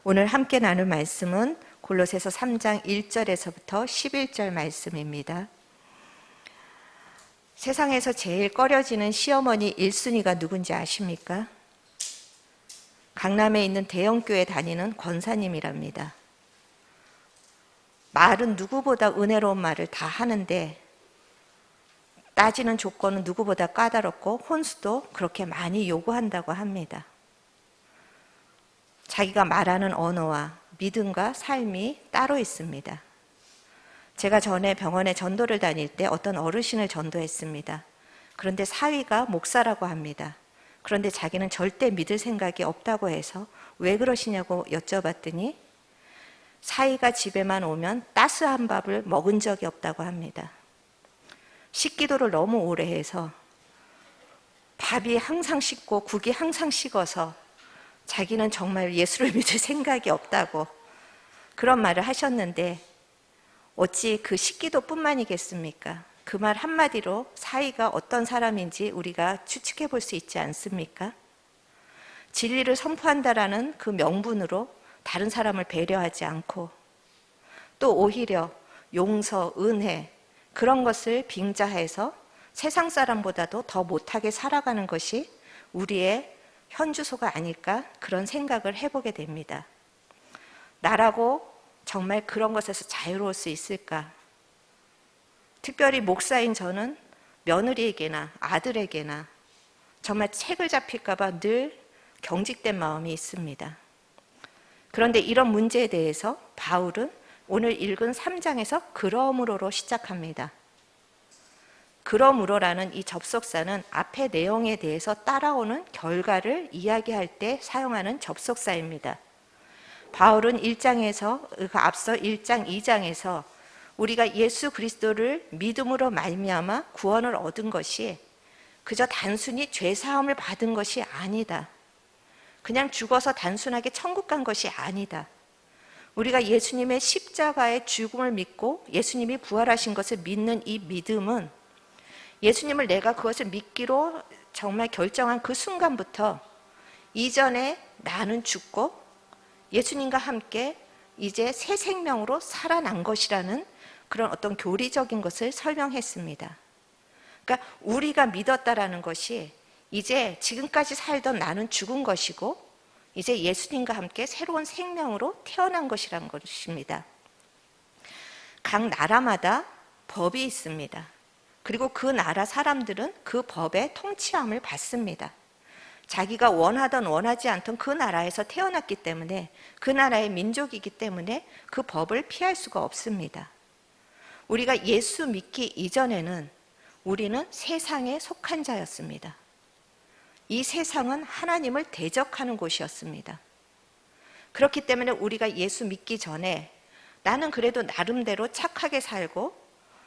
오늘 함께 나눌 말씀은 골로새서 3장 1절에서부터 11절 말씀입니다. 세상에서 제일 꺼려지는 시어머니 1순위가 누군지 아십니까? 강남에 있는 대형교회 다니는 권사님이랍니다. 말은 누구보다 은혜로운 말을 다 하는데 따지는 조건은 누구보다 까다롭고 혼수도 그렇게 많이 요구한다고 합니다. 자기가 말하는 언어와 믿음과 삶이 따로 있습니다. 제가 전에 병원에 전도를 다닐 때 어떤 어르신을 전도했습니다. 그런데 사위가 목사라고 합니다. 그런데 자기는 절대 믿을 생각이 없다고 해서 왜 그러시냐고 여쭤봤더니 사위가 집에만 오면 따스한 밥을 먹은 적이 없다고 합니다. 식기도를 너무 오래 해서 밥이 항상 식고 국이 항상 식어서 자기는 정말 예수를 믿을 생각이 없다고 그런 말을 하셨는데 어찌 그 식기도뿐만이겠습니까? 그 말 한마디로 사위가 어떤 사람인지 우리가 추측해 볼 수 있지 않습니까? 진리를 선포한다라는 그 명분으로 다른 사람을 배려하지 않고 또 오히려 용서, 은혜 그런 것을 빙자해서 세상 사람보다도 더 못하게 살아가는 것이 우리의 현주소가 아닐까 그런 생각을 해보게 됩니다. 나라고 정말 그런 것에서 자유로울 수 있을까? 특별히 목사인 저는 며느리에게나 아들에게나 정말 책을 잡힐까 봐 늘 경직된 마음이 있습니다. 그런데 이런 문제에 대해서 바울은 오늘 읽은 3장에서 그러므로로 시작합니다. 그러므로라는 이 접속사는 앞의 내용에 대해서 따라오는 결과를 이야기할 때 사용하는 접속사입니다. 바울은 1장에서 앞서 1장, 2장에서 우리가 예수 그리스도를 믿음으로 말미암아 구원을 얻은 것이 그저 단순히 죄 사함을 받은 것이 아니다. 그냥 죽어서 단순하게 천국 간 것이 아니다. 우리가 예수님의 십자가의 죽음을 믿고 예수님이 부활하신 것을 믿는 이 믿음은 예수님을 내가 그것을 믿기로 정말 결정한 그 순간부터 이전에 나는 죽고 예수님과 함께 이제 새 생명으로 살아난 것이라는 그런 어떤 교리적인 것을 설명했습니다. 그러니까 우리가 믿었다라는 것이 이제 지금까지 살던 나는 죽은 것이고 이제 예수님과 함께 새로운 생명으로 태어난 것이라는 것입니다. 각 나라마다 법이 있습니다. 그리고 그 나라 사람들은 그 법의 통치함을 받습니다. 자기가 원하든 원하지 않던 그 나라에서 태어났기 때문에 그 나라의 민족이기 때문에 그 법을 피할 수가 없습니다. 우리가 예수 믿기 이전에는 우리는 세상에 속한 자였습니다. 이 세상은 하나님을 대적하는 곳이었습니다. 그렇기 때문에 우리가 예수 믿기 전에 나는 그래도 나름대로 착하게 살고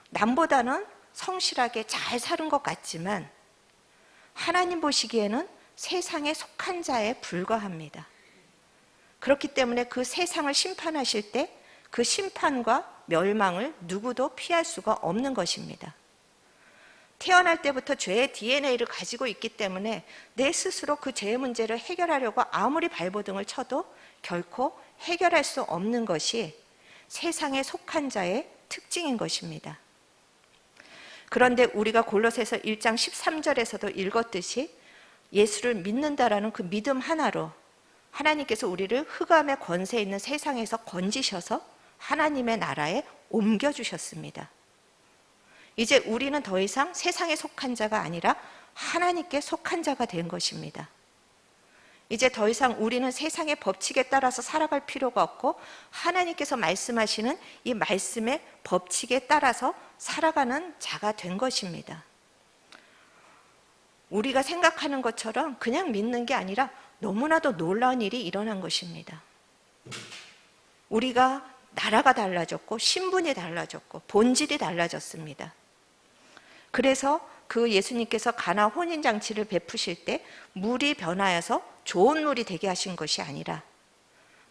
남보다는 성실하게 잘 사는 것 같지만 하나님 보시기에는 세상에 속한 자에 불과합니다. 그렇기 때문에 그 세상을 심판하실 때 그 심판과 멸망을 누구도 피할 수가 없는 것입니다. 태어날 때부터 죄의 DNA를 가지고 있기 때문에 내 스스로 그 죄의 문제를 해결하려고 아무리 발버둥을 쳐도 결코 해결할 수 없는 것이 세상에 속한 자의 특징인 것입니다. 그런데 우리가 골로새서 1장 13절에서도 읽었듯이 예수를 믿는다라는 그 믿음 하나로 하나님께서 우리를 흑암의 권세 있는 세상에서 건지셔서 하나님의 나라에 옮겨주셨습니다. 이제 우리는 더 이상 세상에 속한 자가 아니라 하나님께 속한 자가 된 것입니다. 이제 더 이상 우리는 세상의 법칙에 따라서 살아갈 필요가 없고 하나님께서 말씀하시는 이 말씀의 법칙에 따라서 살아가는 자가 된 것입니다. 우리가 생각하는 것처럼 그냥 믿는 게 아니라 너무나도 놀라운 일이 일어난 것입니다. 우리가 나라가 달라졌고 신분이 달라졌고 본질이 달라졌습니다. 그래서 그 예수님께서 가나 혼인잔치를 베푸실 때 물이 변하여서 좋은 물이 되게 하신 것이 아니라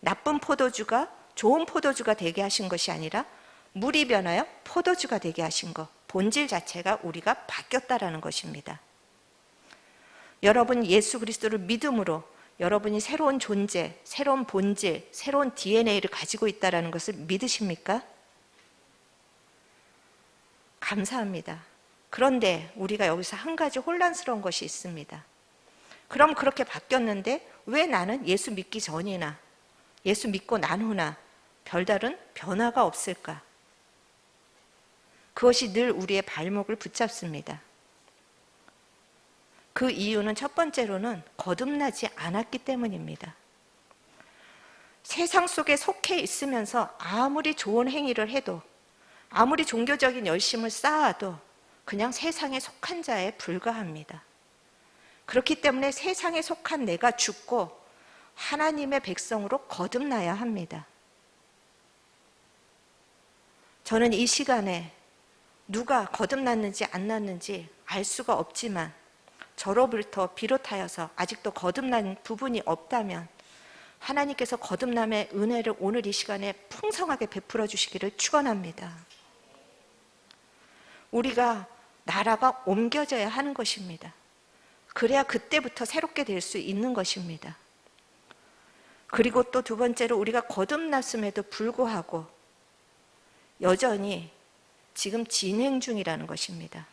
나쁜 포도주가 좋은 포도주가 되게 하신 것이 아니라 물이 변하여 포도주가 되게 하신 것, 본질 자체가 우리가 바뀌었다라는 것입니다. 여러분 예수 그리스도를 믿음으로 여러분이 새로운 존재, 새로운 본질, 새로운 DNA를 가지고 있다는 것을 믿으십니까? 감사합니다. 그런데 우리가 여기서 한 가지 혼란스러운 것이 있습니다. 그럼 그렇게 바뀌었는데 왜 나는 예수 믿기 전이나 예수 믿고 난 후나 별다른 변화가 없을까? 그것이 늘 우리의 발목을 붙잡습니다. 그 이유는 첫 번째로는 거듭나지 않았기 때문입니다. 세상 속에 속해 있으면서 아무리 좋은 행위를 해도, 아무리 종교적인 열심을 쌓아도 그냥 세상에 속한 자에 불과합니다. 그렇기 때문에 세상에 속한 내가 죽고 하나님의 백성으로 거듭나야 합니다. 저는 이 시간에 누가 거듭났는지 안 났는지 알 수가 없지만 저로부터 비롯하여서 아직도 거듭난 부분이 없다면 하나님께서 거듭남의 은혜를 오늘 이 시간에 풍성하게 베풀어 주시기를 축원합니다. 우리가 나라가 옮겨져야 하는 것입니다. 그래야 그때부터 새롭게 될 수 있는 것입니다. 그리고 또 두 번째로 우리가 거듭났음에도 불구하고 여전히 지금 진행 중이라는 것입니다.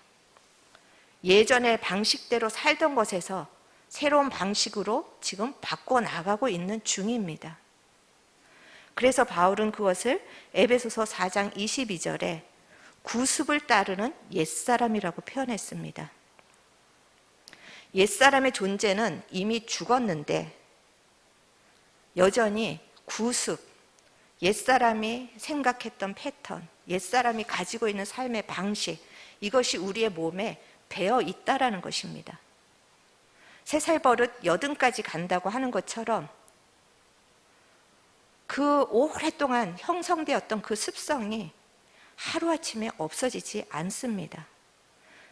예전의 방식대로 살던 것에서 새로운 방식으로 지금 바꿔나가고 있는 중입니다. 그래서 바울은 그것을 에베소서 4장 22절에 구습을 따르는 옛사람이라고 표현했습니다. 옛사람의 존재는 이미 죽었는데 여전히 구습, 옛사람이 생각했던 패턴, 옛사람이 가지고 있는 삶의 방식, 이것이 우리의 몸에 배어 있다라는 것입니다. 3살 버릇 80까지 간다고 하는 것처럼 그 오랫동안 형성되었던 그 습성이 하루아침에 없어지지 않습니다.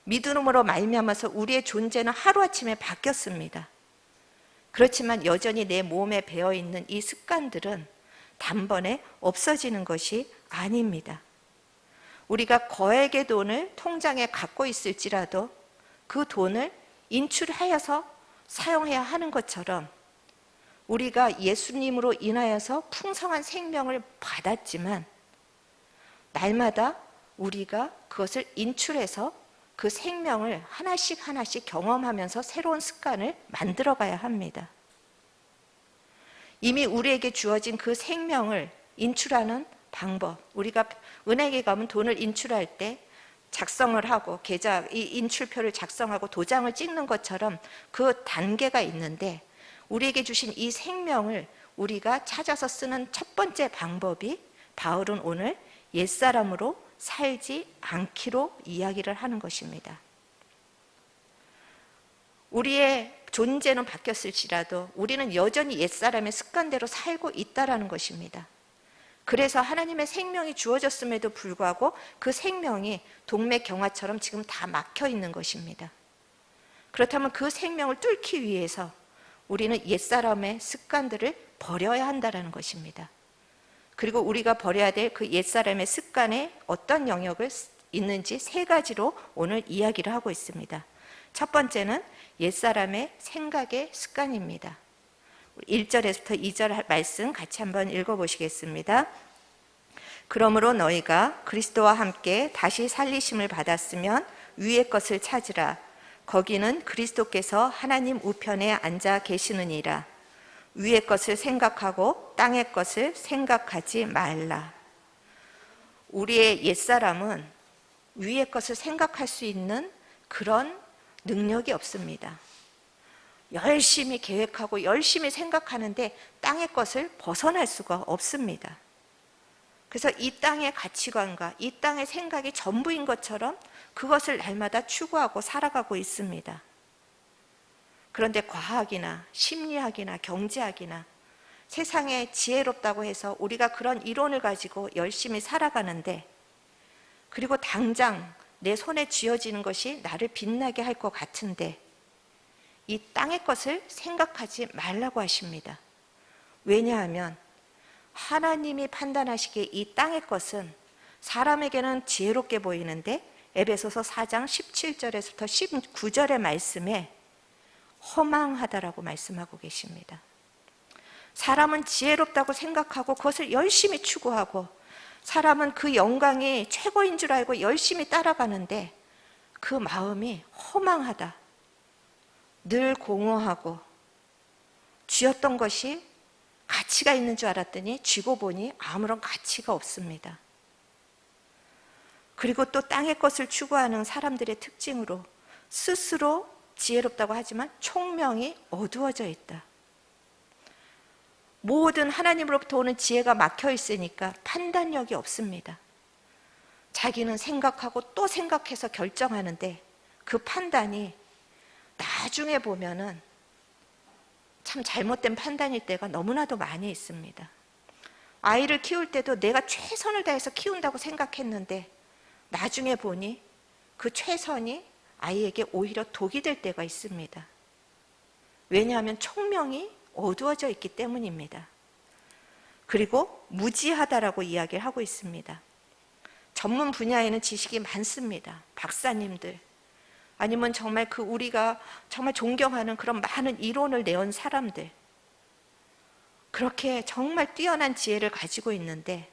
믿음으로 말미암아서 우리의 존재는 하루아침에 바뀌었습니다. 그렇지만 여전히 내 몸에 배어있는 이 습관들은 단번에 없어지는 것이 아닙니다. 우리가 거액의 돈을 통장에 갖고 있을지라도 그 돈을 인출하여서 사용해야 하는 것처럼 우리가 예수님으로 인하여서 풍성한 생명을 받았지만 날마다 우리가 그것을 인출해서 그 생명을 하나씩 하나씩 경험하면서 새로운 습관을 만들어가야 합니다. 이미 우리에게 주어진 그 생명을 인출하는 방법, 우리가 은행에 가면 돈을 인출할 때 작성을 하고 이 인출표를 작성하고 도장을 찍는 것처럼 그 단계가 있는데 우리에게 주신 이 생명을 우리가 찾아서 쓰는 첫 번째 방법이 바울은 오늘 옛사람으로 살지 않기로 이야기를 하는 것입니다. 우리의 존재는 바뀌었을지라도 우리는 여전히 옛사람의 습관대로 살고 있다는 것입니다. 그래서 하나님의 생명이 주어졌음에도 불구하고 그 생명이 동맥경화처럼 지금 다 막혀 있는 것입니다. 그렇다면 그 생명을 뚫기 위해서 우리는 옛사람의 습관들을 버려야 한다는 것입니다. 그리고 우리가 버려야 될 그 옛사람의 습관에 어떤 영역을 있는지 3가지로 오늘 이야기를 하고 있습니다. 첫 번째는 옛사람의 생각의 습관입니다. 1절에서부터 2절 말씀 같이 한번 읽어보시겠습니다. 그러므로 너희가 그리스도와 함께 다시 살리심을 받았으면 위의 것을 찾으라. 거기는 그리스도께서 하나님 우편에 앉아 계시느니라. 위의 것을 생각하고 땅의 것을 생각하지 말라. 우리의 옛사람은 위의 것을 생각할 수 있는 그런 능력이 없습니다. 열심히 계획하고 열심히 생각하는데 땅의 것을 벗어날 수가 없습니다. 그래서 이 땅의 가치관과 이 땅의 생각이 전부인 것처럼 그것을 날마다 추구하고 살아가고 있습니다. 그런데 과학이나 심리학이나 경제학이나 세상에 지혜롭다고 해서 우리가 그런 이론을 가지고 열심히 살아가는데 그리고 당장 내 손에 쥐어지는 것이 나를 빛나게 할 것 같은데 이 땅의 것을 생각하지 말라고 하십니다. 왜냐하면 하나님이 판단하시기에 이 땅의 것은 사람에게는 지혜롭게 보이는데 에베소서 4장 17절에서부터 19절의 말씀에 허망하다라고 말씀하고 계십니다. 사람은 지혜롭다고 생각하고 그것을 열심히 추구하고, 사람은 그 영광이 최고인 줄 알고 열심히 따라가는데 그 마음이 허망하다, 늘 공허하고, 쥐었던 것이 가치가 있는 줄 알았더니 쥐고 보니 아무런 가치가 없습니다. 그리고 또 땅의 것을 추구하는 사람들의 특징으로 스스로 지혜롭다고 하지만 총명이 어두워져 있다. 모든 하나님으로부터 오는 지혜가 막혀 있으니까 판단력이 없습니다. 자기는 생각하고 또 생각해서 결정하는데 그 판단이 나중에 보면은 참 잘못된 판단일 때가 너무나도 많이 있습니다. 아이를 키울 때도 내가 최선을 다해서 키운다고 생각했는데 나중에 보니 그 최선이 아이에게 오히려 독이 될 때가 있습니다. 왜냐하면 총명이 어두워져 있기 때문입니다. 그리고 무지하다라고 이야기를 하고 있습니다. 전문 분야에는 지식이 많습니다. 박사님들, 아니면 정말 우리가 정말 존경하는 그런 많은 이론을 내온 사람들, 그렇게 정말 뛰어난 지혜를 가지고 있는데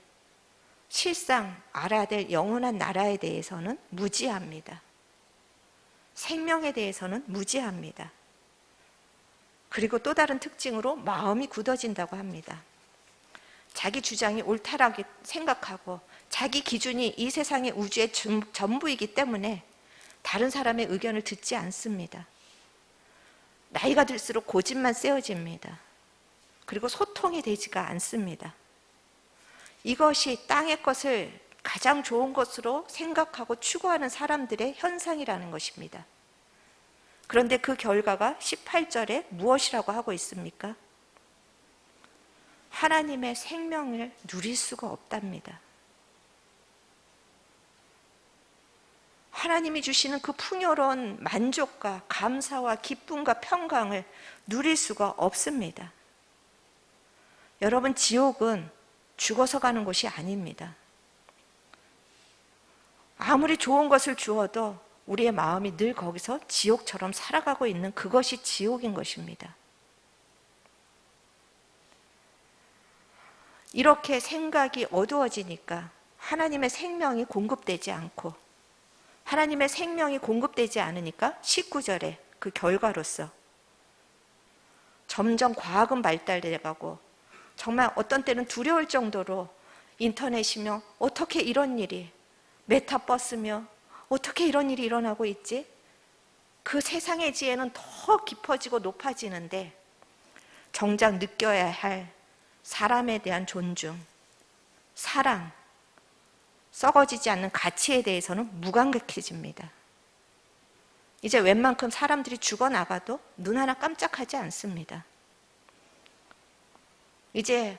실상 알아야 될 영원한 나라에 대해서는 무지합니다. 생명에 대해서는 무지합니다. 그리고 또 다른 특징으로 마음이 굳어진다고 합니다. 자기 주장이 옳다라고 생각하고 자기 기준이 이 세상의 우주의 전부이기 때문에 다른 사람의 의견을 듣지 않습니다. 나이가 들수록 고집만 세워집니다. 그리고 소통이 되지가 않습니다. 이것이 땅의 것을 가장 좋은 것으로 생각하고 추구하는 사람들의 현상이라는 것입니다. 그런데 그 결과가 18절에 무엇이라고 하고 있습니까? 하나님의 생명을 누릴 수가 없답니다. 하나님이 주시는 그 풍요로운 만족과 감사와 기쁨과 평강을 누릴 수가 없습니다. 여러분, 지옥은 죽어서 가는 곳이 아닙니다. 아무리 좋은 것을 주어도 우리의 마음이 늘 거기서 지옥처럼 살아가고 있는 그것이 지옥인 것입니다. 이렇게 생각이 어두워지니까 하나님의 생명이 공급되지 않고, 하나님의 생명이 공급되지 않으니까 19절에 그 결과로서 점점 과학은 발달돼가고 정말 어떤 때는 두려울 정도로 인터넷이며 어떻게 이런 일이, 메타버스며 어떻게 이런 일이 일어나고 있지? 그 세상의 지혜는 더 깊어지고 높아지는데 정작 느껴야 할 사람에 대한 존중, 사랑, 썩어지지 않는 가치에 대해서는 무감각해집니다. 이제 웬만큼 사람들이 죽어나가도 눈 하나 깜짝하지 않습니다. 이제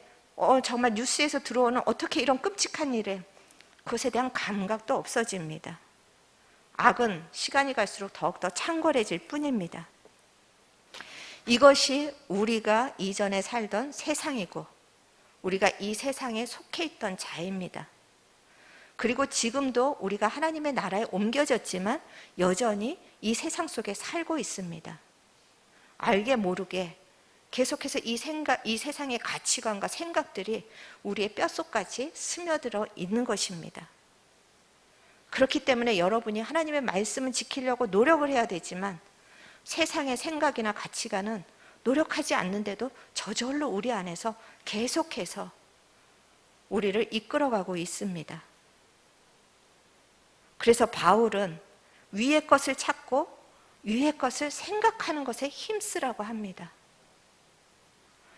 정말 뉴스에서 들어오는 어떻게 이런 끔찍한 일에 그것에 대한 감각도 없어집니다. 악은 시간이 갈수록 더욱더 창궐해질 뿐입니다. 이것이 우리가 이전에 살던 세상이고 우리가 이 세상에 속해 있던 자입니다. 그리고 지금도 우리가 하나님의 나라에 옮겨졌지만 여전히 이 세상 속에 살고 있습니다. 알게 모르게 계속해서 이 세상의 가치관과 생각들이 우리의 뼛속까지 스며들어 있는 것입니다. 그렇기 때문에 여러분이 하나님의 말씀을 지키려고 노력을 해야 되지만 세상의 생각이나 가치관은 노력하지 않는데도 저절로 우리 안에서 계속해서 우리를 이끌어가고 있습니다. 그래서 바울은 위의 것을 찾고 위의 것을 생각하는 것에 힘쓰라고 합니다.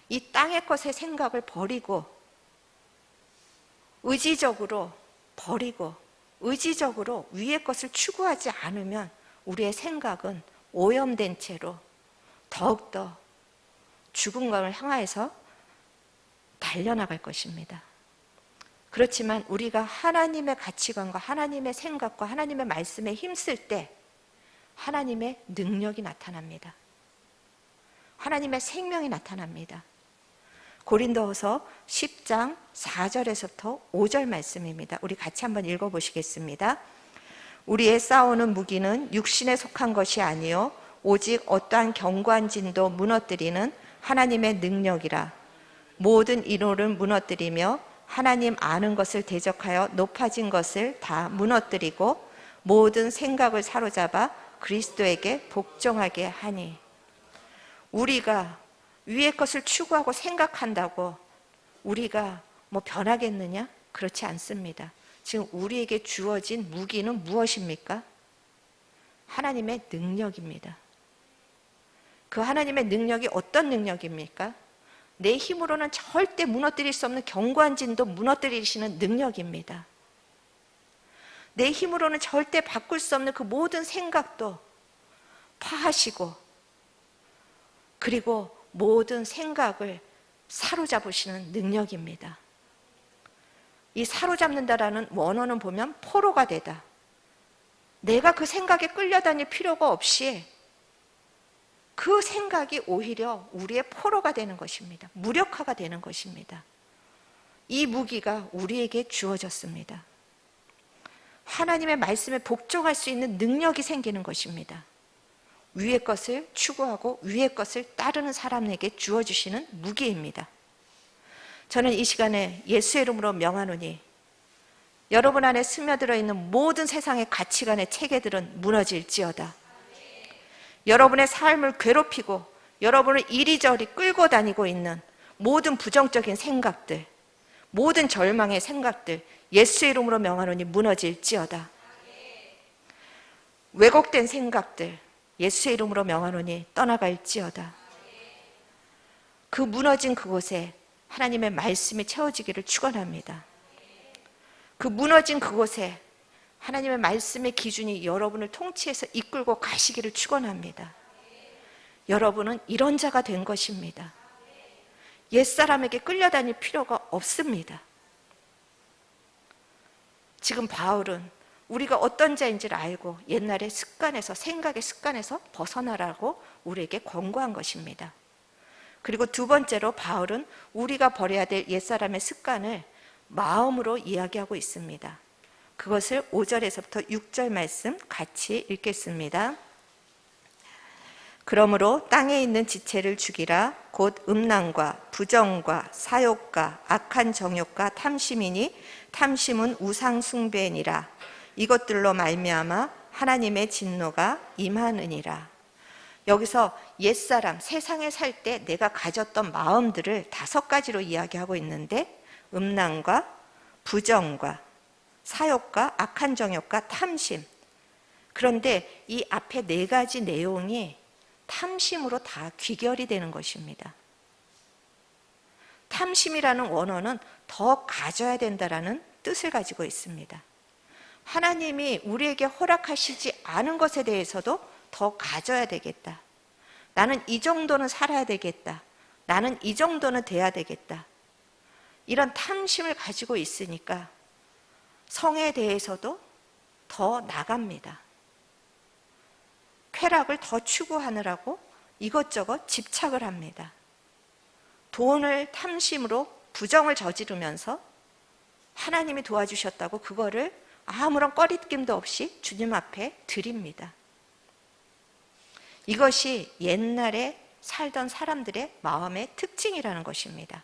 이 땅의 것의 생각을 버리고 의지적으로 위의 것을 추구하지 않으면 우리의 생각은 오염된 채로 더욱더 죽음을 향하여서 달려나갈 것입니다. 그렇지만 우리가 하나님의 가치관과 하나님의 생각과 하나님의 말씀에 힘쓸 때 하나님의 능력이 나타납니다. 하나님의 생명이 나타납니다. 고린도후서 10장 4절에서부터 5절 말씀입니다. 우리 같이 한번 읽어보시겠습니다. 우리의 싸우는 무기는 육신에 속한 것이 아니요 오직 어떠한 견고한 진도 무너뜨리는 하나님의 능력이라. 모든 이론을 무너뜨리며 하나님 아는 것을 대적하여 높아진 것을 다 무너뜨리고 모든 생각을 사로잡아 그리스도에게 복종하게 하니. 우리가 위의 것을 추구하고 생각한다고 우리가 뭐 변하겠느냐? 그렇지 않습니다. 지금 우리에게 주어진 무기는 무엇입니까? 하나님의 능력입니다. 그 하나님의 능력이 어떤 능력입니까? 내 힘으로는 절대 무너뜨릴 수 없는 견고한 진도 무너뜨리시는 능력입니다. 내 힘으로는 절대 바꿀 수 없는 그 모든 생각도 파하시고, 그리고 모든 생각을 사로잡으시는 능력입니다. 이 사로잡는다라는 원어는 보면 포로가 되다. 내가 그 생각에 끌려다닐 필요가 없이 그 생각이 오히려 우리의 포로가 되는 것입니다. 무력화가 되는 것입니다. 이 무기가 우리에게 주어졌습니다. 하나님의 말씀에 복종할 수 있는 능력이 생기는 것입니다. 위의 것을 추구하고 위의 것을 따르는 사람에게 주어주시는 무기입니다. 저는 이 시간에 예수의 이름으로 명하노니 여러분 안에 스며들어 있는 모든 세상의 가치관의 체계들은 무너질지어다. 여러분의 삶을 괴롭히고 여러분을 이리저리 끌고 다니고 있는 모든 부정적인 생각들, 모든 절망의 생각들, 예수의 이름으로 명하노니 무너질지어다. 왜곡된 생각들, 예수의 이름으로 명하노니 떠나갈지어다. 그 무너진 그곳에 하나님의 말씀이 채워지기를 축원합니다. 그 무너진 그곳에 하나님의 말씀의 기준이 여러분을 통치해서 이끌고 가시기를 축원합니다. 여러분은 이런 자가 된 것입니다. 옛사람에게 끌려다닐 필요가 없습니다. 지금 바울은 우리가 어떤 자인지를 알고 옛날의 습관에서, 생각의 습관에서 벗어나라고 우리에게 권고한 것입니다. 그리고 두 번째로 바울은 우리가 버려야 될 옛사람의 습관을 마음으로 이야기하고 있습니다. 그것을 5절에서부터 6절 말씀 같이 읽겠습니다. 그러므로 땅에 있는 지체를 죽이라. 곧 음란과 부정과 사욕과 악한 정욕과 탐심이니 탐심은 우상 숭배니라. 이것들로 말미암아 하나님의 진노가 임하느니라. 여기서 옛사람, 세상에 살 때 내가 가졌던 마음들을 5가지로 이야기하고 있는데, 음란과 부정과 사욕과 악한 정욕과 탐심. 그런데 이 앞에 4가지 내용이 탐심으로 다 귀결이 되는 것입니다. 탐심이라는 원어는 더 가져야 된다라는 뜻을 가지고 있습니다. 하나님이 우리에게 허락하시지 않은 것에 대해서도 더 가져야 되겠다. 나는 이 정도는 살아야 되겠다. 나는 이 정도는 돼야 되겠다. 이런 탐심을 가지고 있으니까 성에 대해서도 더 나갑니다. 쾌락을 더 추구하느라고 이것저것 집착을 합니다. 돈을 탐심으로 부정을 저지르면서 하나님이 도와주셨다고 그거를 아무런 꺼리낌도 없이 주님 앞에 드립니다. 이것이 옛날에 살던 사람들의 마음의 특징이라는 것입니다.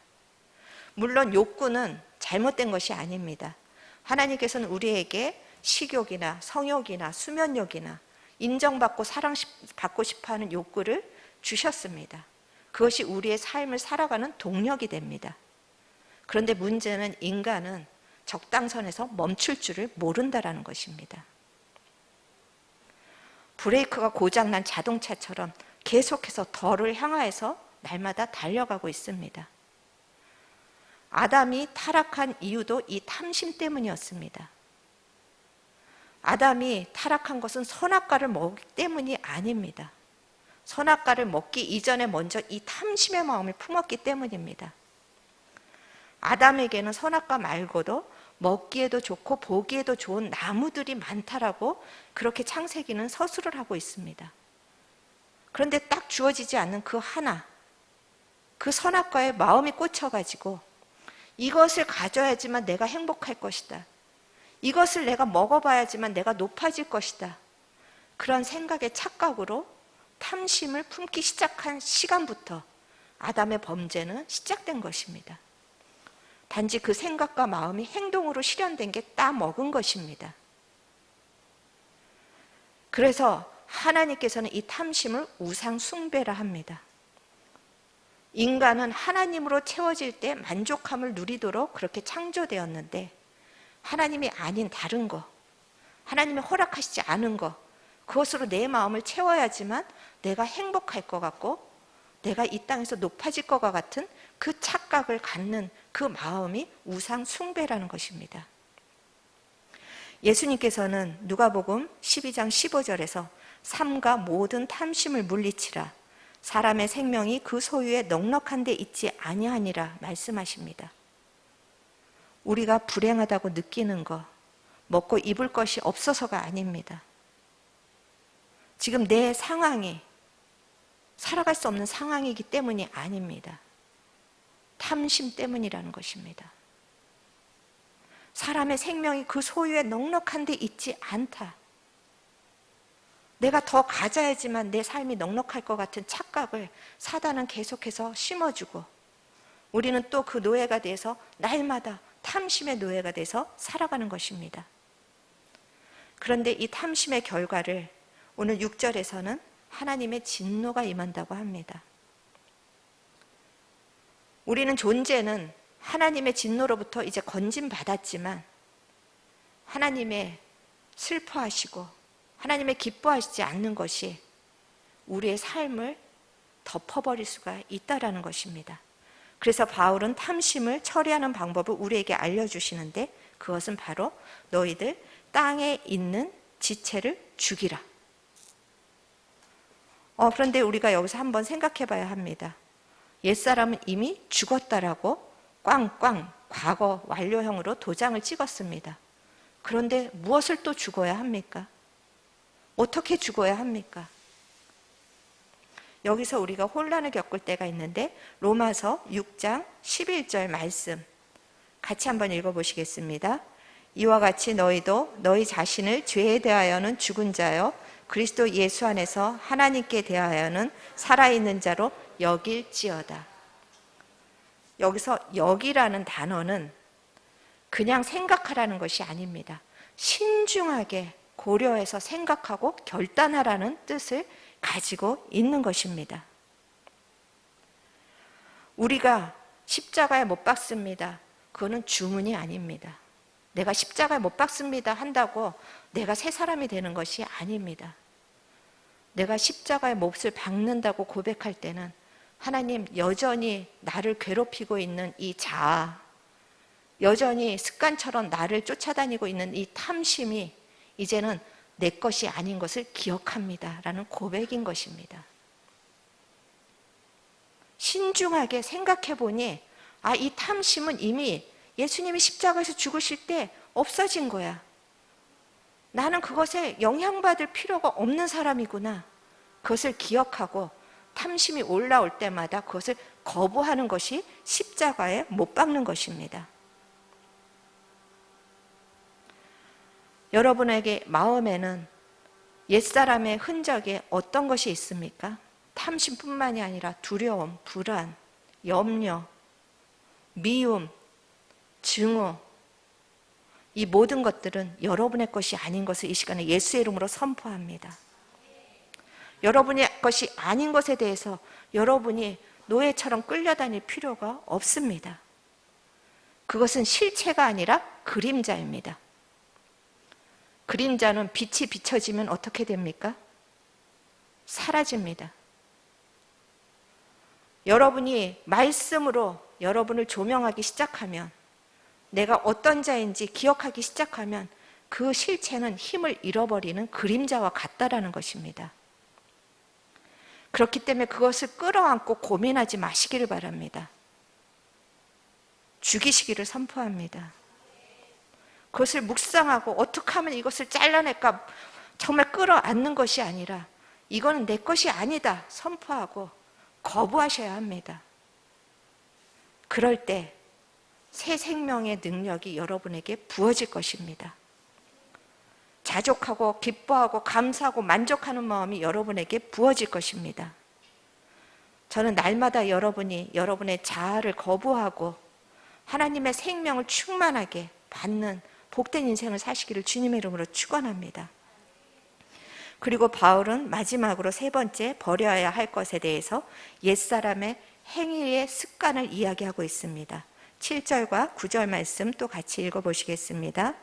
물론 욕구는 잘못된 것이 아닙니다. 하나님께서는 우리에게 식욕이나 성욕이나 수면욕이나 인정받고 사랑받고 싶어하는 욕구를 주셨습니다. 그것이 우리의 삶을 살아가는 동력이 됩니다. 그런데 문제는 인간은 적당선에서 멈출 줄을 모른다는 것입니다. 브레이크가 고장난 자동차처럼 계속해서 덜을 향하여서 날마다 달려가고 있습니다. 아담이 타락한 이유도 이 탐심 때문이었습니다. 아담이 타락한 것은 선악과를 먹기 때문이 아닙니다. 선악과를 먹기 이전에 먼저 이 탐심의 마음을 품었기 때문입니다. 아담에게는 선악과 말고도 먹기에도 좋고 보기에도 좋은 나무들이 많다라고 그렇게 창세기는 서술을 하고 있습니다. 그런데 딱 주어지지 않는 그 하나, 그 선악과에 마음이 꽂혀가지고 이것을 가져야지만 내가 행복할 것이다. 이것을 내가 먹어봐야지만 내가 높아질 것이다. 그런 생각의 착각으로 탐심을 품기 시작한 시간부터 아담의 범죄는 시작된 것입니다. 단지 그 생각과 마음이 행동으로 실현된 게 따먹은 것입니다. 그래서 하나님께서는 이 탐심을 우상 숭배라 합니다. 인간은 하나님으로 채워질 때 만족함을 누리도록 그렇게 창조되었는데 하나님이 아닌 다른 거, 하나님이 허락하시지 않은 거, 그것으로 내 마음을 채워야지만 내가 행복할 것 같고 내가 이 땅에서 높아질 것과 같은 그 착각을 갖는 그 마음이 우상 숭배라는 것입니다. 예수님께서는 누가복음 12장 15절에서 삼가 모든 탐심을 물리치라 사람의 생명이 그 소유에 넉넉한 데 있지 아니하니라 말씀하십니다. 우리가 불행하다고 느끼는 것, 먹고 입을 것이 없어서가 아닙니다. 지금 내 상황이 살아갈 수 없는 상황이기 때문이 아닙니다. 탐심 때문이라는 것입니다. 사람의 생명이 그 소유에 넉넉한 데 있지 않다. 내가 더 가져야지만 내 삶이 넉넉할 것 같은 착각을 사단은 계속해서 심어주고 우리는 또 그 노예가 돼서 날마다 탐심의 노예가 돼서 살아가는 것입니다. 그런데 이 탐심의 결과를 오늘 6절에서는 하나님의 진노가 임한다고 합니다. 우리는 존재는 하나님의 진노로부터 이제 건진받았지만 하나님의 슬퍼하시고 하나님의 기뻐하시지 않는 것이 우리의 삶을 덮어버릴 수가 있다라는 것입니다. 그래서 바울은 탐심을 처리하는 방법을 우리에게 알려주시는데 그것은 바로 너희들 땅에 있는 지체를 죽이라. 그런데 우리가 여기서 한번 생각해 봐야 합니다. 옛사람은 이미 죽었다라고 꽝꽝 과거 완료형으로 도장을 찍었습니다. 그런데 무엇을 또 죽어야 합니까? 어떻게 죽어야 합니까? 여기서 우리가 혼란을 겪을 때가 있는데 로마서 6장 11절 말씀 같이 한번 읽어보시겠습니다. 이와 같이 너희도 너희 자신을 죄에 대하여는 죽은 자요 그리스도 예수 안에서 하나님께 대하여는 살아있는 자로 여길지어다. 여기서 여기라는 단어는 그냥 생각하라는 것이 아닙니다. 신중하게 고려해서 생각하고 결단하라는 뜻을 가지고 있는 것입니다. 우리가 십자가에 못 박습니다. 그거는 주문이 아닙니다. 내가 십자가에 못 박습니다 한다고 내가 새 사람이 되는 것이 아닙니다. 내가 십자가에 못을 박는다고 고백할 때는 하나님 여전히 나를 괴롭히고 있는 이 자아, 여전히 습관처럼 나를 쫓아다니고 있는 이 탐심이 이제는 내 것이 아닌 것을 기억합니다 라는 고백인 것입니다. 신중하게 생각해 보니 이 탐심은 이미 예수님이 십자가에서 죽으실 때 없어진 거야. 나는 그것에 영향받을 필요가 없는 사람이구나. 그것을 기억하고 탐심이 올라올 때마다 그것을 거부하는 것이 십자가에 못 박는 것입니다. 여러분에게 마음에는 옛사람의 흔적에 어떤 것이 있습니까? 탐심뿐만이 아니라 두려움, 불안, 염려, 미움, 증오, 이 모든 것들은 여러분의 것이 아닌 것을 이 시간에 예수의 이름으로 선포합니다. 여러분의 것이 아닌 것에 대해서 여러분이 노예처럼 끌려다닐 필요가 없습니다. 그것은 실체가 아니라 그림자입니다. 그림자는 빛이 비춰지면 어떻게 됩니까? 사라집니다. 여러분이 말씀으로 여러분을 조명하기 시작하면, 내가 어떤 자인지 기억하기 시작하면 그 실체는 힘을 잃어버리는 그림자와 같다라는 것입니다. 그렇기 때문에 그것을 끌어안고 고민하지 마시기를 바랍니다. 죽이시기를 선포합니다. 그것을 묵상하고 어떻게 하면 이것을 잘라낼까 정말 끌어안는 것이 아니라 이거는 내 것이 아니다 선포하고 거부하셔야 합니다. 그럴 때 새 생명의 능력이 여러분에게 부어질 것입니다. 자족하고 기뻐하고 감사하고 만족하는 마음이 여러분에게 부어질 것입니다. 저는 날마다 여러분이 여러분의 자아를 거부하고 하나님의 생명을 충만하게 받는 복된 인생을 사시기를 주님의 이름으로 축원합니다. 그리고 바울은 마지막으로 세 번째 버려야 할 것에 대해서 옛사람의 행위의 습관을 이야기하고 있습니다. 7절과 9절 말씀 또 같이 읽어보시겠습니다.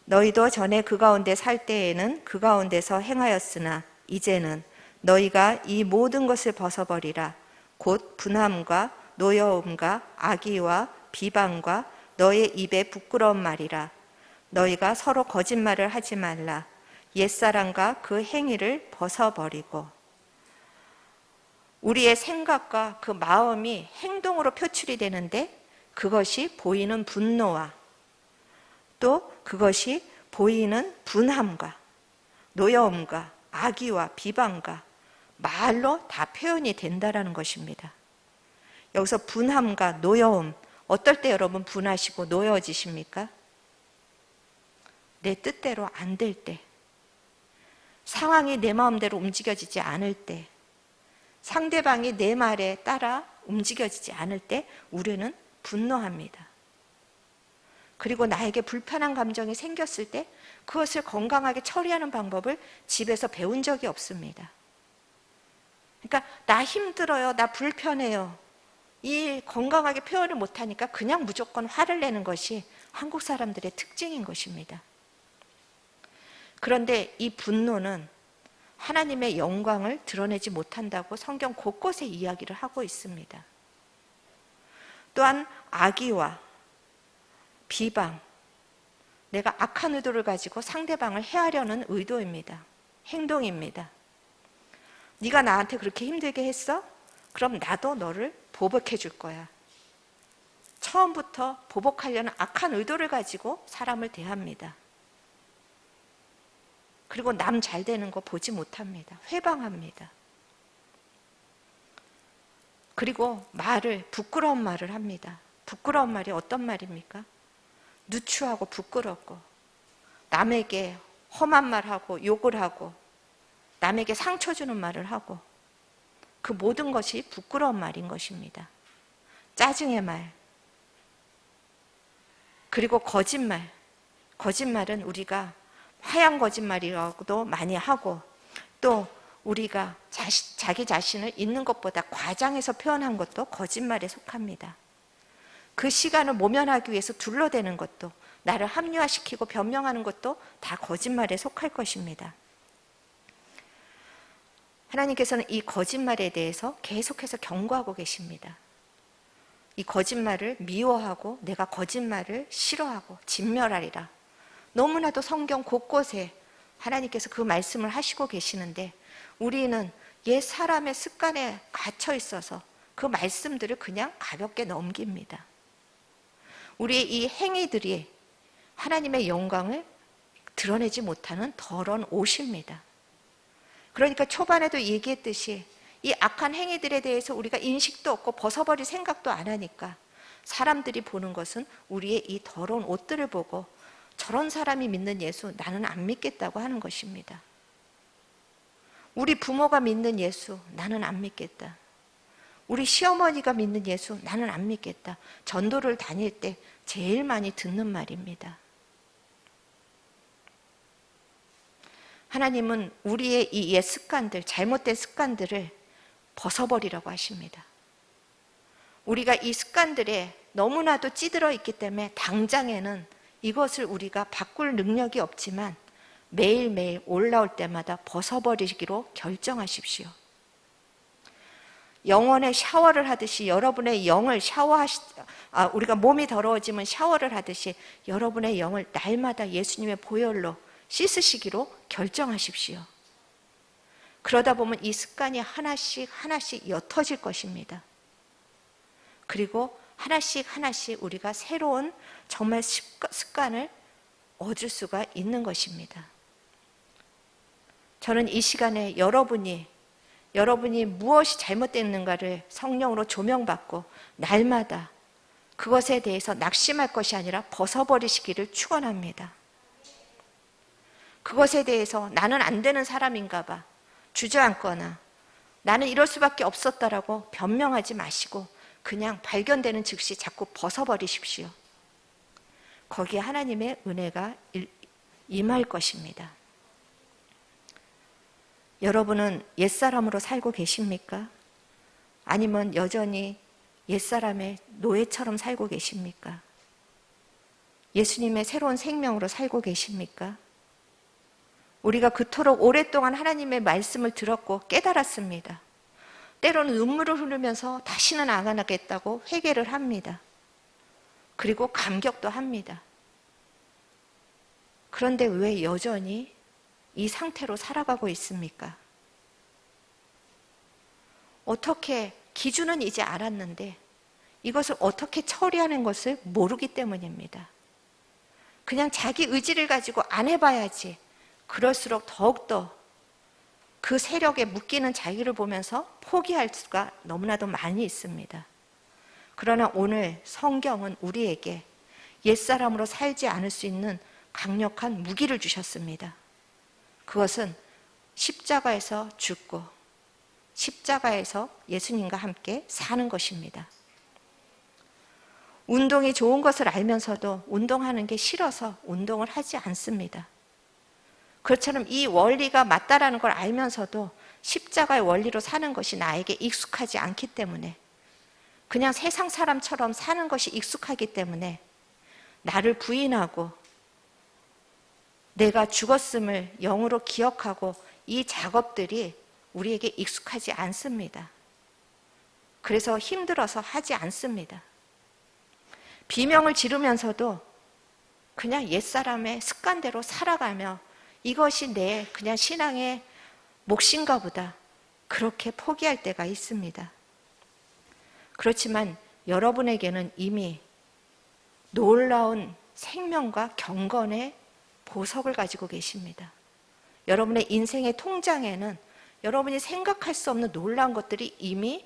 너희도 전에 그 가운데 살 때에는 그 가운데서 행하였으나 이제는 너희가 이 모든 것을 벗어버리라. 곧 분함과 노여움과 악의와 비방과 너의 입에 부끄러운 말이라. 너희가 서로 거짓말을 하지 말라. 옛사람과 그 행위를 벗어버리고. 우리의 생각과 그 마음이 행동으로 표출이 되는데 그것이 보이는 분노와 또 그것이 보이는 분함과 노여움과 악의와 비방과 말로 다 표현이 된다라는 것입니다. 여기서 분함과 노여움, 어떨 때 여러분 분하시고 노여워지십니까? 내 뜻대로 안 될 때, 상황이 내 마음대로 움직여지지 않을 때, 상대방이 내 말에 따라 움직여지지 않을 때 우리는 분노합니다. 그리고 나에게 불편한 감정이 생겼을 때 그것을 건강하게 처리하는 방법을 집에서 배운 적이 없습니다. 그러니까 나 힘들어요, 나 불편해요, 이 건강하게 표현을 못하니까 그냥 무조건 화를 내는 것이 한국 사람들의 특징인 것입니다. 그런데 이 분노는 하나님의 영광을 드러내지 못한다고 성경 곳곳에 이야기를 하고 있습니다. 또한 악의와 비방, 내가 악한 의도를 가지고 상대방을 해하려는 의도입니다. 행동입니다. 네가 나한테 그렇게 힘들게 했어? 그럼 나도 너를 보복해 줄 거야. 처음부터 보복하려는 악한 의도를 가지고 사람을 대합니다. 그리고 남 잘 되는 거 보지 못합니다. 회방합니다. 그리고 부끄러운 말을 합니다. 부끄러운 말이 어떤 말입니까? 누추하고 부끄럽고 남에게 험한 말하고 욕을 하고 남에게 상처 주는 말을 하고 그 모든 것이 부끄러운 말인 것입니다. 짜증의 말, 그리고 거짓말. 거짓말은 우리가 하얀 거짓말이라고도 많이 하고 또 우리가 자기 자신을 있는 것보다 과장해서 표현한 것도 거짓말에 속합니다. 그 시간을 모면하기 위해서 둘러대는 것도, 나를 합리화시키고 변명하는 것도 다 거짓말에 속할 것입니다. 하나님께서는 이 거짓말에 대해서 계속해서 경고하고 계십니다. 이 거짓말을 미워하고 내가 거짓말을 싫어하고 진멸하리라. 너무나도 성경 곳곳에 하나님께서 그 말씀을 하시고 계시는데 우리는 옛 사람의 습관에 갇혀 있어서 그 말씀들을 그냥 가볍게 넘깁니다. 우리의 이 행위들이 하나님의 영광을 드러내지 못하는 더러운 옷입니다. 그러니까 초반에도 얘기했듯이 이 악한 행위들에 대해서 우리가 인식도 없고 벗어버릴 생각도 안 하니까 사람들이 보는 것은 우리의 이 더러운 옷들을 보고 저런 사람이 믿는 예수 나는 안 믿겠다고 하는 것입니다. 우리 부모가 믿는 예수 나는 안 믿겠다. 우리 시어머니가 믿는 예수 나는 안 믿겠다. 전도를 다닐 때 제일 많이 듣는 말입니다. 하나님은 우리의 이 옛 습관들, 잘못된 습관들을 벗어버리라고 하십니다. 우리가 이 습관들에 너무나도 찌들어 있기 때문에 당장에는 이것을 우리가 바꿀 능력이 없지만 매일매일 올라올 때마다 벗어버리기로 결정하십시오. 영혼의 샤워를 하듯이 여러분의 영을 우리가 몸이 더러워지면 샤워를 하듯이 여러분의 영을 날마다 예수님의 보혈로 씻으시기로 결정하십시오. 그러다 보면 이 습관이 하나씩 옅어질 것입니다. 그리고 하나씩 우리가 새로운 정말 습관을 얻을 수가 있는 것입니다. 저는 이 시간에 여러분이 무엇이 잘못됐는가를 성령으로 조명받고 날마다 그것에 대해서 낙심할 것이 아니라 벗어버리시기를 축원합니다. 그것에 대해서 나는 안 되는 사람인가 봐 주저앉거나 나는 이럴 수밖에 없었다라고 변명하지 마시고 그냥 발견되는 즉시 자꾸 벗어버리십시오. 거기에 하나님의 은혜가 임할 것입니다. 여러분은 옛사람으로 살고 계십니까? 아니면 여전히 옛사람의 노예처럼 살고 계십니까? 예수님의 새로운 생명으로 살고 계십니까? 우리가 그토록 오랫동안 하나님의 말씀을 들었고 깨달았습니다. 때로는 눈물을 흘리면서 다시는 안 하겠다고 회개를 합니다. 그리고 감격도 합니다. 그런데 왜 여전히 이 상태로 살아가고 있습니까? 어떻게, 기준은 이제 알았는데 이것을 어떻게 처리하는 것을 모르기 때문입니다. 그냥 자기 의지를 가지고 안 해봐야지. 그럴수록 더욱더 그 세력에 묶이는 자기를 보면서 포기할 수가 너무나도 많이 있습니다. 그러나 오늘 성경은 우리에게 옛사람으로 살지 않을 수 있는 강력한 무기를 주셨습니다. 그것은 십자가에서 죽고 십자가에서 예수님과 함께 사는 것입니다. 운동이 좋은 것을 알면서도 운동하는 게 싫어서 운동을 하지 않습니다. 그렇처럼 이 원리가 맞다라는 걸 알면서도 십자가의 원리로 사는 것이 나에게 익숙하지 않기 때문에, 그냥 세상 사람처럼 사는 것이 익숙하기 때문에 나를 부인하고 내가 죽었음을 영으로 기억하고 이 작업들이 우리에게 익숙하지 않습니다. 그래서 힘들어서 하지 않습니다. 비명을 지르면서도 그냥 옛사람의 습관대로 살아가며 이것이 내 그냥 신앙의 몫인가 보다, 그렇게 포기할 때가 있습니다. 그렇지만 여러분에게는 이미 놀라운 생명과 경건의 보석을 가지고 계십니다. 여러분의 인생의 통장에는 여러분이 생각할 수 없는 놀라운 것들이 이미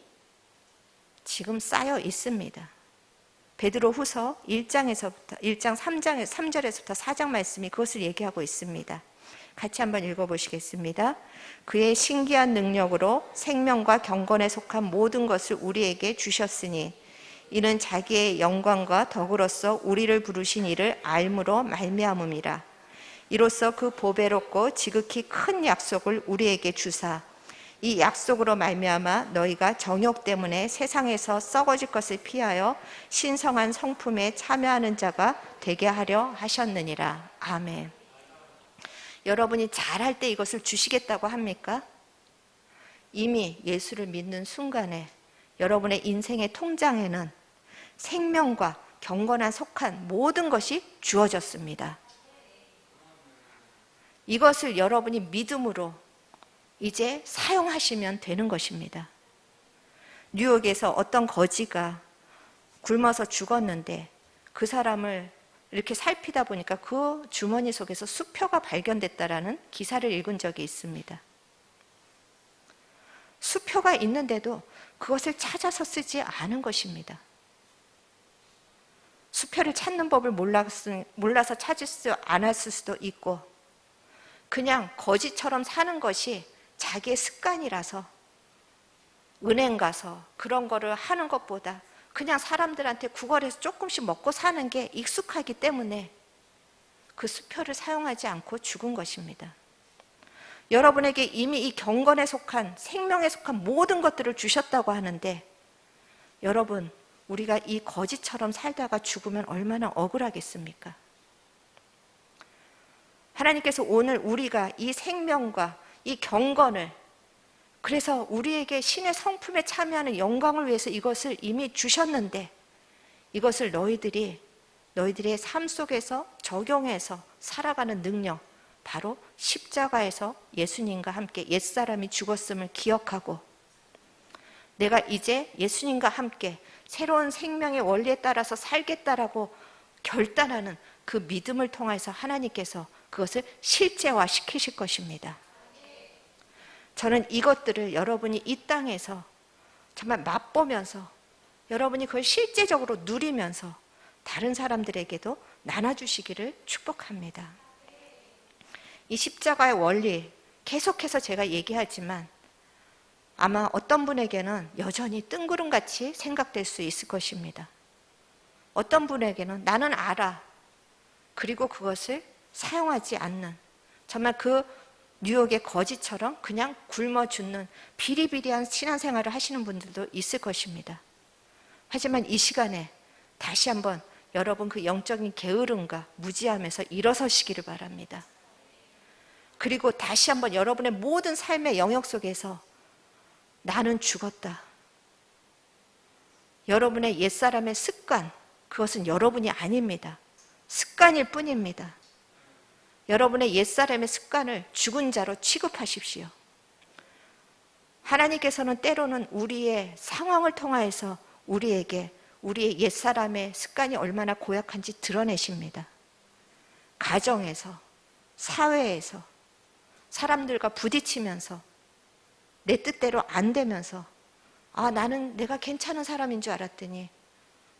지금 쌓여 있습니다. 베드로후서 1장 3절에서부터 4장 말씀이 그것을 얘기하고 있습니다. 같이 한번 읽어보시겠습니다. 그의 신기한 능력으로 생명과 경건에 속한 모든 것을 우리에게 주셨으니 이는 자기의 영광과 덕으로서 우리를 부르신 이를 알므로 말미암음이라. 이로써 그 보배롭고 지극히 큰 약속을 우리에게 주사 이 약속으로 말미암아 너희가 정욕 때문에 세상에서 썩어질 것을 피하여 신성한 성품에 참여하는 자가 되게 하려 하셨느니라. 아멘. 여러분이 잘할 때 이것을 주시겠다고 합니까? 이미 예수를 믿는 순간에 여러분의 인생의 통장에는 생명과 경건한 속한 모든 것이 주어졌습니다. 이것을 여러분이 믿음으로 이제 사용하시면 되는 것입니다. 뉴욕에서 어떤 거지가 굶어서 죽었는데 그 사람을 이렇게 살피다 보니까 그 주머니 속에서 수표가 발견됐다라는 기사를 읽은 적이 있습니다. 수표가 있는데도 그것을 찾아서 쓰지 않은 것입니다. 수표를 찾는 법을 몰라서 찾을 수 않았을 수도 있고, 그냥 거지처럼 사는 것이 자기의 습관이라서 은행 가서 그런 거를 하는 것보다 그냥 사람들한테 구걸해서 조금씩 먹고 사는 게 익숙하기 때문에 그 수표를 사용하지 않고 죽은 것입니다. 여러분에게 이미 이 경건에 속한, 생명에 속한 모든 것들을 주셨다고 하는데, 여러분, 우리가 이 거지처럼 살다가 죽으면 얼마나 억울하겠습니까? 하나님께서 오늘 우리가 이 생명과 이 경건을, 그래서 우리에게 신의 성품에 참여하는 영광을 위해서 이것을 이미 주셨는데, 이것을 너희들의 삶 속에서 적용해서 살아가는 능력, 바로 십자가에서 예수님과 함께 옛사람이 죽었음을 기억하고 내가 이제 예수님과 함께 새로운 생명의 원리에 따라서 살겠다라고 결단하는 그 믿음을 통해서 하나님께서 그것을 실제화 시키실 것입니다. 저는 이것들을 여러분이 이 땅에서 정말 맛보면서 여러분이 그걸 실제적으로 누리면서 다른 사람들에게도 나눠주시기를 축복합니다. 이 십자가의 원리 계속해서 제가 얘기하지만 아마 어떤 분에게는 여전히 뜬구름같이 생각될 수 있을 것입니다. 어떤 분에게는 나는 알아. 그리고 그것을 사용하지 않는, 정말 그 뉴욕의 거지처럼 그냥 굶어 죽는 비리비리한 신앙생활을 하시는 분들도 있을 것입니다. 하지만 이 시간에 다시 한번 여러분 그 영적인 게으름과 무지함에서 일어서시기를 바랍니다. 그리고 다시 한번 여러분의 모든 삶의 영역 속에서 나는 죽었다. 여러분의 옛사람의 습관, 그것은 여러분이 아닙니다. 습관일 뿐입니다. 여러분의 옛사람의 습관을 죽은 자로 취급하십시오. 하나님께서는 때로는 우리의 상황을 통하여서 우리에게 우리의 옛사람의 습관이 얼마나 고약한지 드러내십니다. 가정에서, 사회에서, 사람들과 부딪히면서 내 뜻대로 안 되면서 나는 내가 괜찮은 사람인 줄 알았더니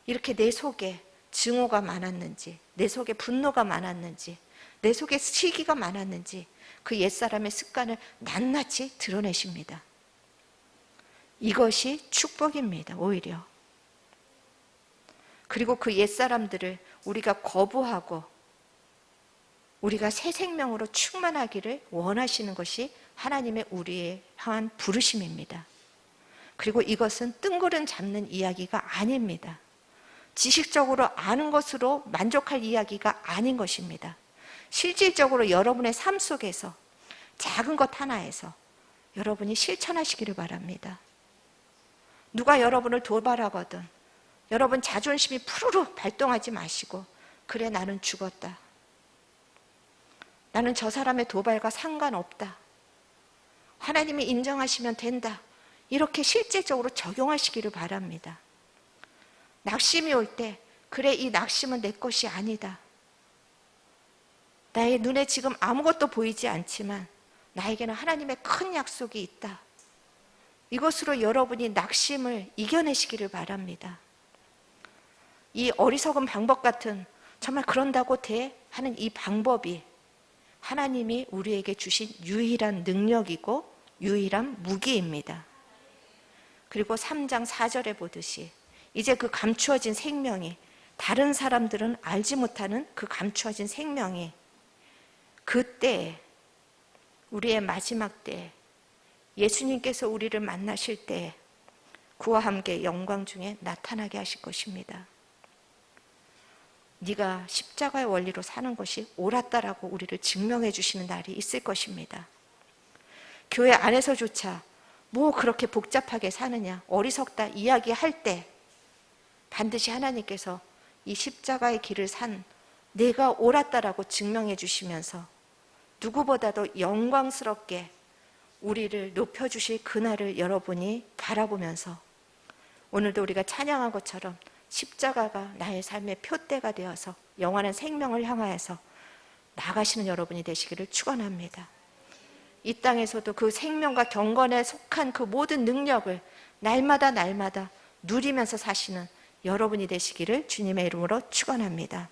이렇게 내 속에 증오가 많았는지, 내 속에 분노가 많았는지, 내 속에 시기가 많았는지 그 옛사람의 습관을 낱낱이 드러내십니다. 이것이 축복입니다. 오히려. 그리고 그 옛사람들을 우리가 거부하고 우리가 새 생명으로 충만하기를 원하시는 것이 하나님의 우리에 향한 부르심입니다. 그리고 이것은 뜬구름 잡는 이야기가 아닙니다. 지식적으로 아는 것으로 만족할 이야기가 아닌 것입니다. 실질적으로 여러분의 삶 속에서 작은 것 하나에서 여러분이 실천하시기를 바랍니다. 누가 여러분을 도발하거든 여러분 자존심이 푸르르 발동하지 마시고 그래 나는 죽었다. 나는 저 사람의 도발과 상관없다. 하나님이 인정하시면 된다. 이렇게 실질적으로 적용하시기를 바랍니다. 낙심이 올 때 그래 이 낙심은 내 것이 아니다. 나의 눈에 지금 아무것도 보이지 않지만 나에게는 하나님의 큰 약속이 있다. 이것으로 여러분이 낙심을 이겨내시기를 바랍니다. 이 어리석은 방법 같은 정말 그런다고 돼? 하는 이 방법이 하나님이 우리에게 주신 유일한 능력이고 유일한 무기입니다. 그리고 3장 4절에 보듯이 이제 그 감추어진 생명이 다른 사람들은 알지 못하는 그 감추어진 생명이 그때 우리의 마지막 때 예수님께서 우리를 만나실 때 그와 함께 영광 중에 나타나게 하실 것입니다. 네가 십자가의 원리로 사는 것이 옳았다라고 우리를 증명해 주시는 날이 있을 것입니다. 교회 안에서조차 뭐 그렇게 복잡하게 사느냐 어리석다 이야기할 때 반드시 하나님께서 이 십자가의 길을 산 내가 옳았다라고 증명해 주시면서 누구보다도 영광스럽게 우리를 높여주실 그날을 여러분이 바라보면서 오늘도 우리가 찬양한 것처럼 십자가가 나의 삶의 표대가 되어서 영원한 생명을 향하여서 나가시는 여러분이 되시기를 축원합니다. 이 땅에서도 그 생명과 경건에 속한 그 모든 능력을 날마다 누리면서 사시는 여러분이 되시기를 주님의 이름으로 축원합니다.